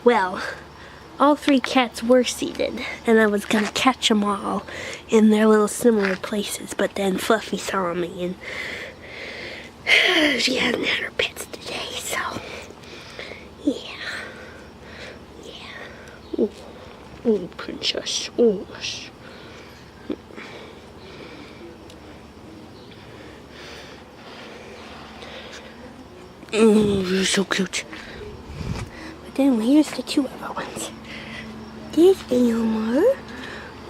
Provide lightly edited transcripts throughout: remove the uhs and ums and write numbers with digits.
Well, all 3 cats were seated, and I was gonna catch them all in their little similar places, but then Fluffy saw me, and she hasn't had her pets today, so yeah. Oh, princess. Oh, yes. Oh, you're so cute. But then here's the 2 other ones. There's Elmer.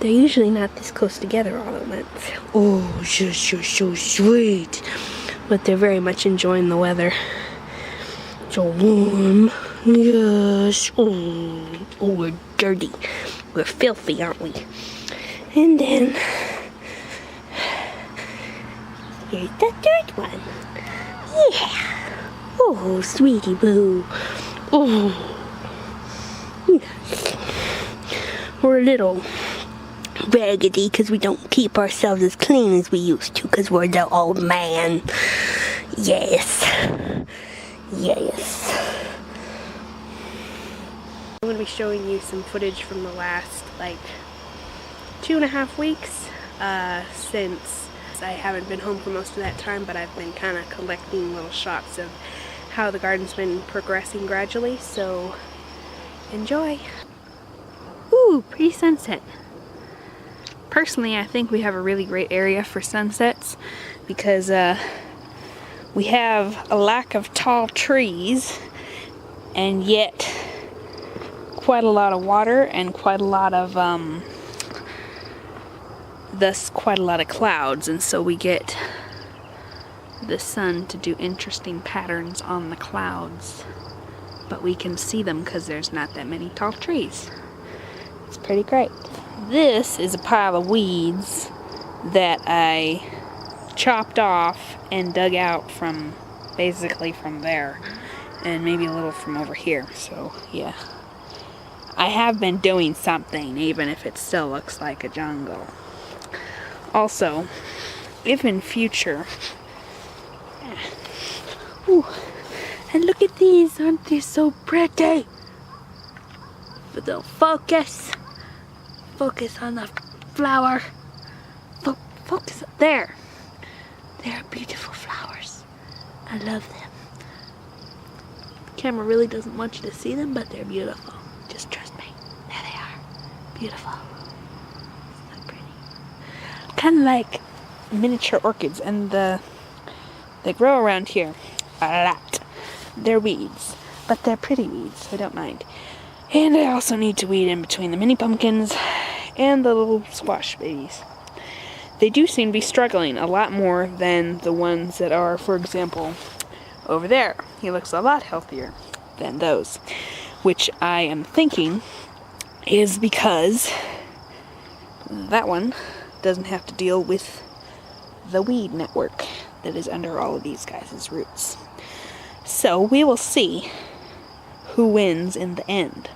They're usually not this close together all at once. Oh, yes, you're so sweet. But they're very much enjoying the weather. So warm. Yes. Oh, we're dirty. We're filthy, aren't we? And then here's the 3rd one. Yeah. Oh, sweetie boo. Oh. Yes. We're a little raggedy because we don't keep ourselves as clean as we used to because we're the old man. Yes. Yes. I'm going to be showing you some footage from the last, 2.5 weeks, since I haven't been home for most of that time, but I've been kind of collecting little shots of how the garden's been progressing gradually, so enjoy. Ooh, pretty sunset. Personally, I think we have a really great area for sunsets because we have a lack of tall trees and yet quite a lot of water and quite a lot of thus quite a lot of clouds, and so we get the sun to do interesting patterns on the clouds, but we can see them because there's not that many tall trees. It's pretty great. This is a pile of weeds that I chopped off and dug out from basically from there and maybe a little from over here, so yeah. I have been doing something, even if it still looks like a jungle. Also, if in future... Ooh, and look at these, aren't they so pretty? But they'll focus on the flower. Focus, there. They're beautiful flowers. I love them. The camera really doesn't want you to see them, but they're beautiful. Just trust me. There they are. Beautiful. So pretty. Kind of like miniature orchids, and they grow around here a lot. They're weeds, but they're pretty weeds, so I don't mind. And I also need to weed in between the mini pumpkins and the little squash babies. They do seem to be struggling a lot more than the ones that are, for example, over there. He looks a lot healthier than those, which I am thinking is because that one doesn't have to deal with the weed network that is under all of these guys' roots. So we will see who wins in the end.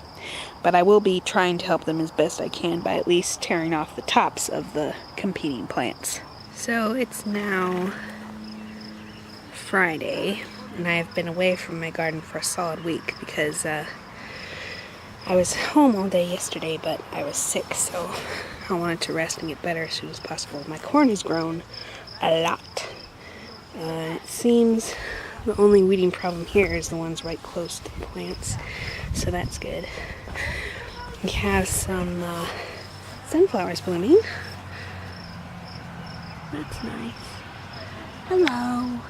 But I will be trying to help them as best I can by at least tearing off the tops of the competing plants. So it's now Friday, and I have been away from my garden for a solid week because I was home all day yesterday, but I was sick, so I wanted to rest and get better as soon as possible. My corn has grown a lot. It seems the only weeding problem here is the ones right close to the plants, so that's good. We have some sunflowers blooming. That's nice. Hello.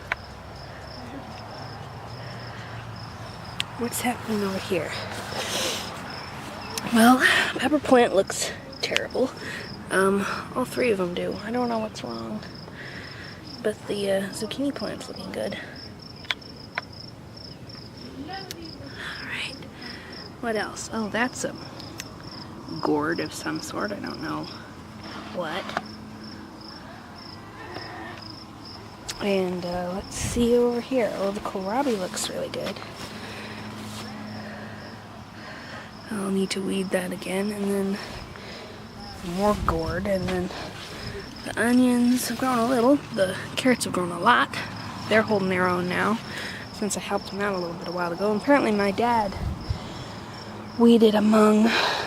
What's happening over here? Well, pepper plant looks terrible. All 3 of them do. I don't know what's wrong. But the zucchini plant's looking good. Alright. What else? Oh, that's a gourd of some sort. I don't know what. And let's see over here. Oh, the kohlrabi looks really good. I'll need to weed that again, and then more gourd, and then the onions have grown a little. The carrots have grown a lot. They're holding their own now, since I helped them out a little bit a while ago. And apparently my dad weeded among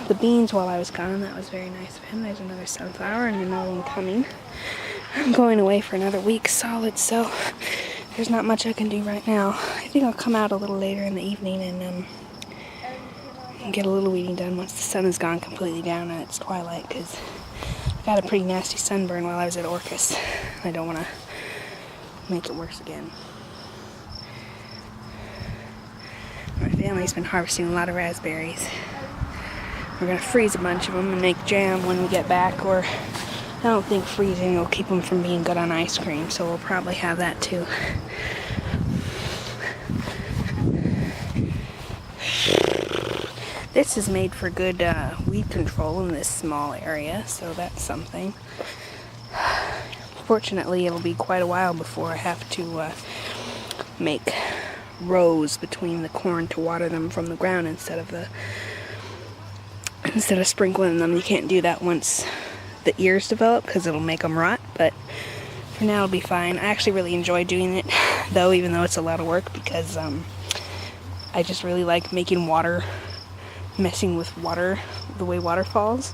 the beans while I was gone. That was very nice of him. There's another sunflower and another one coming. I'm going away for another week solid, so there's not much I can do right now. I think I'll come out a little later in the evening and get a little weeding done once the sun has gone completely down and it's twilight, because I got a pretty nasty sunburn while I was at Orcas. I don't want to make it worse again. My family's been harvesting a lot of raspberries. We're going to freeze a bunch of them and make jam when we get back, or I don't think freezing will keep them from being good on ice cream, so we'll probably have that too. This is made for good weed control in this small area, so that's something. Fortunately, it'll be quite a while before I have to make rows between the corn to water them from the ground instead of sprinkling them. You can't do that once the ears develop because it'll make them rot, but for now it'll be fine. I actually really enjoy doing it though, even though it's a lot of work, because I just really like making water, messing with water, the way water falls.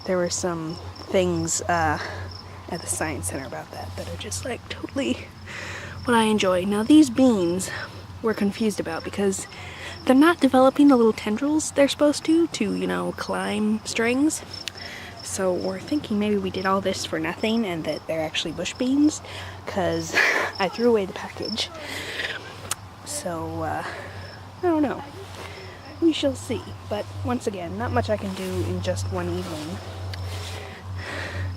There were some things at the Science Center about that are just like totally what I enjoy. Now these beans we're confused about because they're not developing the little tendrils they're supposed to, you know, climb strings. So we're thinking maybe we did all this for nothing and that they're actually bush beans, because I threw away the package. So, I don't know. We shall see. But once again, not much I can do in just one evening.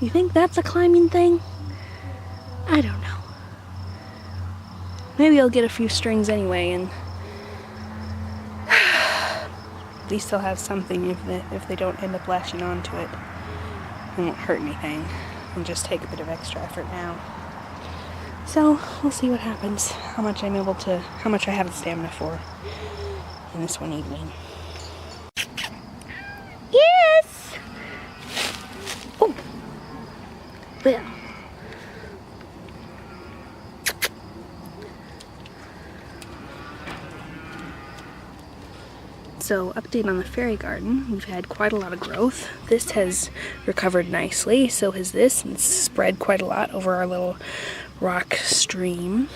You think that's a climbing thing? I don't know. Maybe I'll get a few strings anyway, and at least they'll have something if they don't end up lashing onto it. It won't hurt anything. I'll just take a bit of extra effort now. So we'll see what happens. How much I have the stamina for in this one evening. Yes. Oh. Yeah. So, update on the fairy garden. We've had quite a lot of growth. This has recovered nicely, so has this, and it's spread quite a lot over our little rock stream.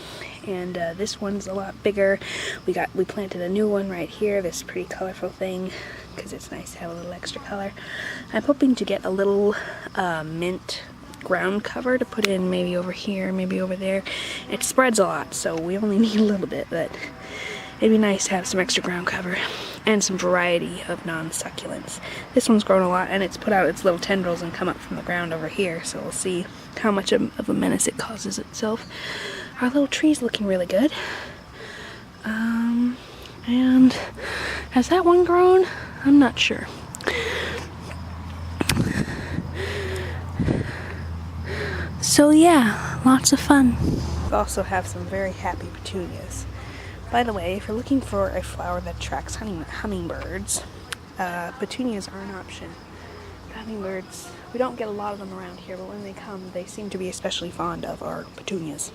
And this one's a lot bigger. We planted a new one right here, this pretty colorful thing, because it's nice to have a little extra color. I'm hoping to get a little mint ground cover to put in, maybe over here, maybe over there. It spreads a lot, so we only need a little bit, but it'd be nice to have some extra ground cover and some variety of non-succulents. This one's grown a lot, and it's put out its little tendrils and come up from the ground over here, so we'll see how much of a menace it causes itself. Our little tree's looking really good. And has that one grown? I'm not sure. So yeah, lots of fun. We also have some very happy petunias. By the way, if you're looking for a flower that attracts hummingbirds, petunias are an option. Hummingbirds, we don't get a lot of them around here, but when they come, they seem to be especially fond of our petunias.